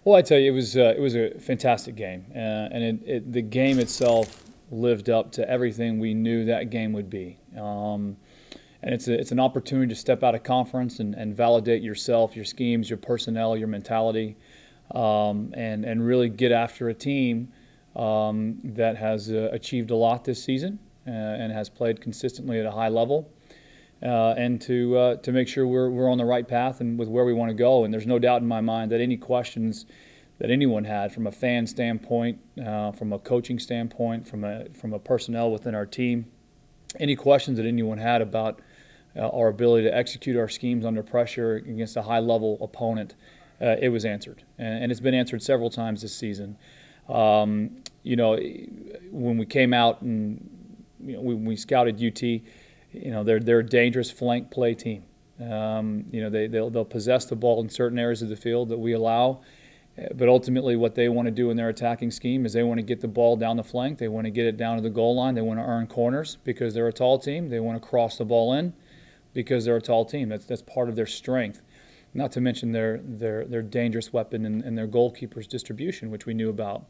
Well, I tell you, it was a fantastic game, and the game itself lived up to everything we knew that game would be. And it's an opportunity to step out of conference and validate yourself, your schemes, your personnel, your mentality, and really get after a team that has achieved a lot this season and has played consistently at a high level. And to make sure we're on the right path and with where we want to go. And there's no doubt in my mind that any questions that anyone had from a fan standpoint, from a coaching standpoint, from a personnel within our team, any questions that anyone had about our ability to execute our schemes under pressure against a high-level opponent, it was answered, and it's been answered several times this season. When we came out and when we scouted UT. They're a dangerous flank play team. They'll possess the ball in certain areas of the field that we allow, but ultimately what they want to do in their attacking scheme is they want to get the ball down the flank. They want to get it down to the goal line. They want to earn corners because they're a tall team. They want to cross the ball in because they're a tall team. That's part of their strength. Not to mention their dangerous weapon and their goalkeeper's distribution, which we knew about.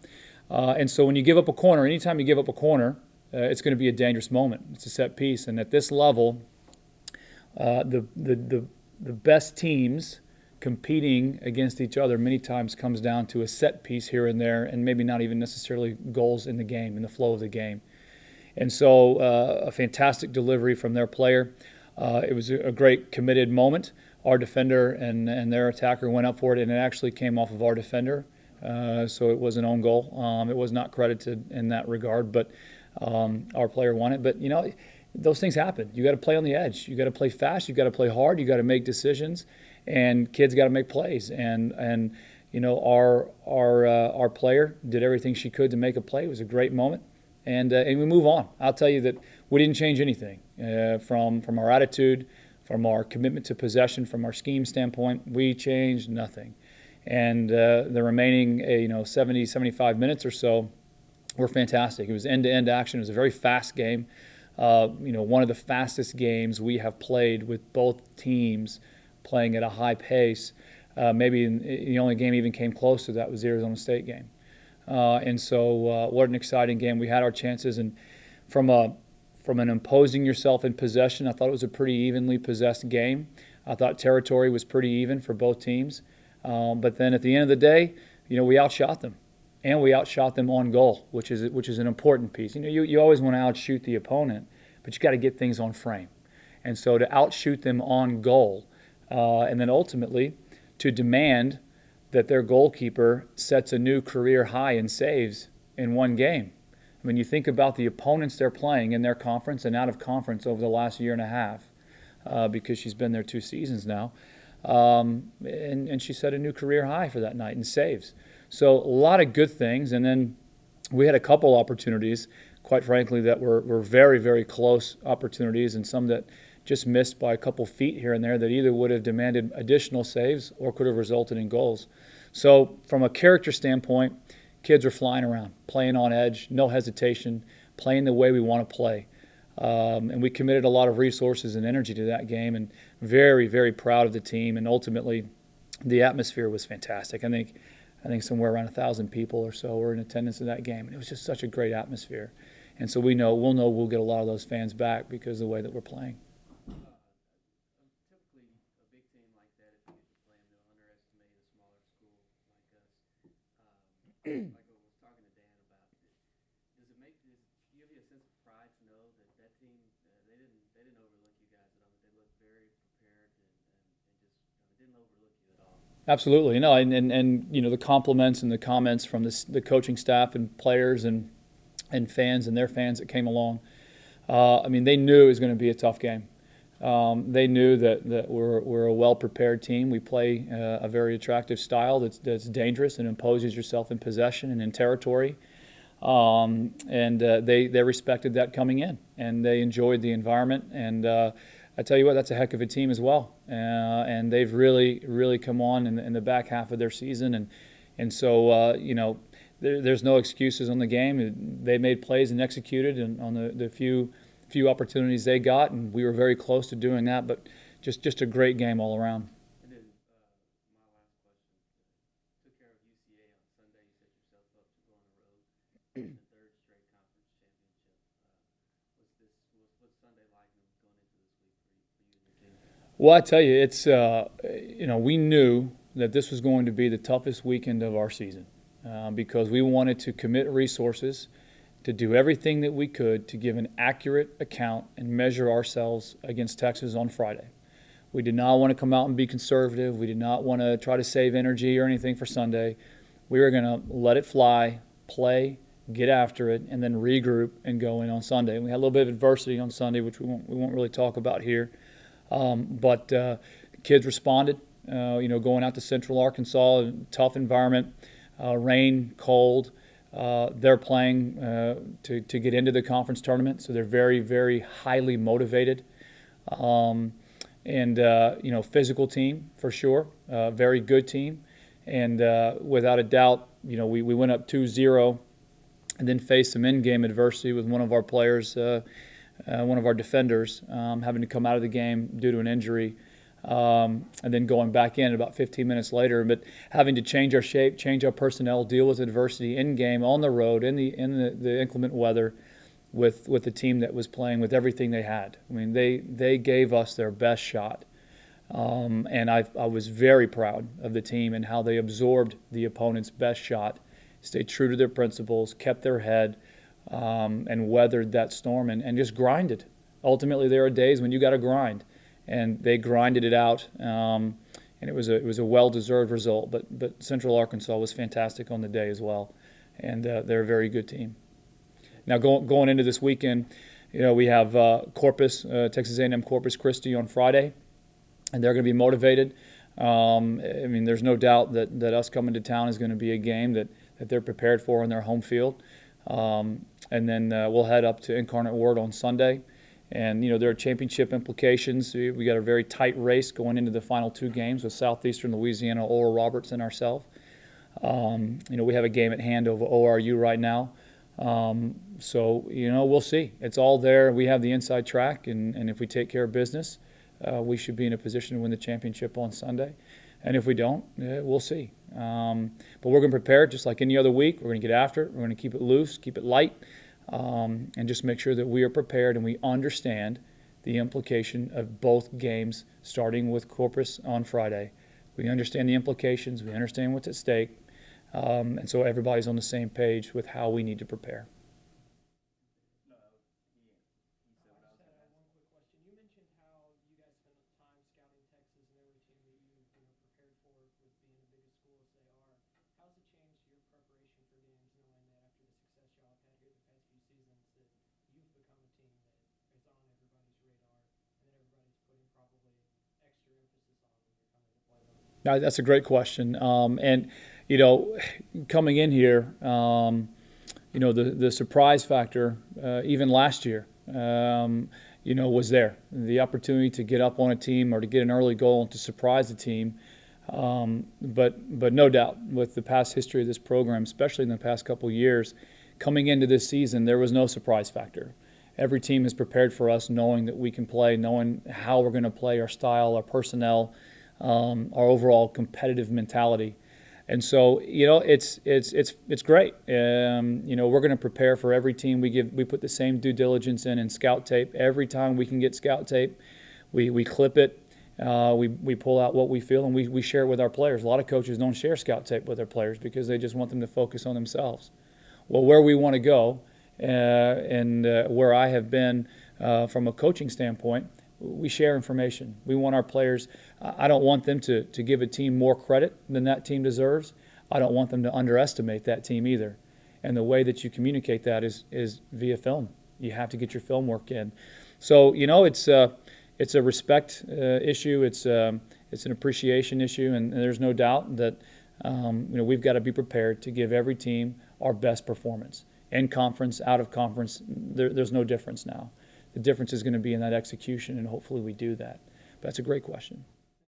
And so when you give up a corner, anytime you give up a corner, it's going to be a dangerous moment. It's a set piece, and at this level, the best teams competing against each other many times comes down to a set piece here and there, and maybe not even necessarily goals in the game, in the flow of the game. And so, a fantastic delivery from their player. It was a great committed moment. Our defender and their attacker went up for it, and it actually came off of our defender. So it was an own goal. It was not credited in that regard, but our player won it. But, those things happen. You got to play on the edge. You got to play fast. You got to play hard. You got to make decisions, and kids got to make plays. And our player did everything she could to make a play. It was a great moment, and we move on. I'll tell you that we didn't change anything from our attitude, from our commitment to possession, from our scheme standpoint. We changed nothing. And the remaining 70, 75 minutes or so were fantastic. It was end-to-end action. It was a very fast game. One of the fastest games we have played with both teams playing at a high pace. Maybe the only game even came close to that was the Arizona State game. And so what an exciting game. We had our chances. And from an imposing yourself in possession, I thought it was a pretty evenly possessed game. I thought territory was pretty even for both teams. But then at the end of the day, we outshot them. And we outshot them on goal, which is an important piece. You always want to outshoot the opponent, but you got to get things on frame. And so to outshoot them on goal, and then ultimately to demand that their goalkeeper sets a new career high in saves in one game. I mean, you think about the opponents they're playing in their conference and out of conference over the last year and a half, because she's been there 2 seasons now, and she set a new career high for that night in saves. So a lot of good things, and then we had a couple opportunities, quite frankly, that were very, very close opportunities, and some that just missed by a couple feet here and there that either would have demanded additional saves or could have resulted in goals. So from a character standpoint, kids are flying around, playing on edge, no hesitation, playing the way we want to play. And we committed a lot of resources and energy to that game, and very, very proud of the team. And ultimately, the atmosphere was fantastic. I think somewhere around 1,000 people or so were in attendance at that game, and it was just such a great atmosphere. And so we'll know we'll get a lot of those fans back because of the way that we're playing. Typically, a big team like that, if you get to play them, they'll underestimate a smaller school like us. Like I was talking to Dan about, does it make this give you a sense of pride to know that that team they didn't overlook you guys at all, but they looked very prepared and just didn't overlook you at all. Absolutely, and the compliments and the comments from the coaching staff and players and fans and their fans that came along. They knew it was going to be a tough game. They knew that we're a well-prepared team. We play a very attractive style that's dangerous and imposes yourself in possession and in territory. And they respected that coming in, and they enjoyed the environment. And I tell you what, that's a heck of a team as well. And they've really, really come on in the back half of their season. And so, there's no excuses on the game. They made plays and executed on the few opportunities they got, and we were very close to doing that. But just a great game all around. And then my last question: took care of UCF Well, I tell you, we knew that this was going to be the toughest weekend of our season because we wanted to commit resources to do everything that we could to give an accurate account and measure ourselves against Texas on Friday. We did not want to come out and be conservative. We did not want to try to save energy or anything for Sunday. We were going to let it fly, play, get after it, and then regroup and go in on Sunday. And we had a little bit of adversity on Sunday, which we won't really talk about here. But the kids responded, going out to Central Arkansas, tough environment, rain, cold. They're playing to get into the conference tournament, so they're very, very highly motivated. Physical team for sure, very good team. And without a doubt, we went up 2-0 and then faced some in-game adversity with one of our players, one of our defenders, having to come out of the game due to an injury, and then going back in about 15 minutes later. But having to change our shape, change our personnel, deal with adversity in-game, on the road, in the inclement weather, with the team that was playing with everything they had. I mean, they gave us their best shot. And I was very proud of the team and how they absorbed the opponent's best shot, stayed true to their principles, kept their head, and weathered that storm and just grinded. Ultimately, there are days when you got to grind, and they grinded it out, and it was a well-deserved result. But Central Arkansas was fantastic on the day as well, and they're a very good team. Now going into this weekend, we have Texas A&M Corpus-Christi on Friday, and they're going to be motivated. There's no doubt that us coming to town is going to be a game that they're prepared for in their home field. And then we'll head up to Incarnate Word on Sunday. And, there are championship implications. We got a very tight race going into the final two games with Southeastern Louisiana, Oral Roberts, and ourselves. We have a game at hand over ORU right now. We'll see. It's all there. We have the inside track, and if we take care of business, we should be in a position to win the championship on Sunday. And if we don't, we'll see. But we're going to prepare just like any other week. We're going to get after it. We're going to keep it loose, keep it light, and just make sure that we are prepared and we understand the implication of both games, starting with Corpus on Friday. We understand the implications. We understand what's at stake. And so everybody's on the same page with how we need to prepare. That's a great question. Coming in here, the surprise factor, even last year, was there. The opportunity to get up on a team or to get an early goal and to surprise the team. But no doubt, with the past history of this program, especially in the past couple of years, coming into this season, there was no surprise factor. Every team is prepared for us, knowing that we can play, knowing how we're going to play, our style, our personnel, our overall competitive mentality. And so, it's great. We're going to prepare for every team. We put the same due diligence in scout tape. Every time we can get scout tape, we clip it. We pull out what we feel, and we share it with our players. A lot of coaches don't share scout tape with their players because they just want them to focus on themselves. Well, where we want to go, and where I have been from a coaching standpoint, we share information. We want our players. I don't want them to give a team more credit than that team deserves. I don't want them to underestimate that team either. And the way that you communicate that is via film. You have to get your film work in. So it's a respect issue. It's an appreciation issue, and there's no doubt that we've got to be prepared to give every team our best performance. In conference, out of conference, there's no difference now. The difference is going to be in that execution, and hopefully we do that. But that's a great question.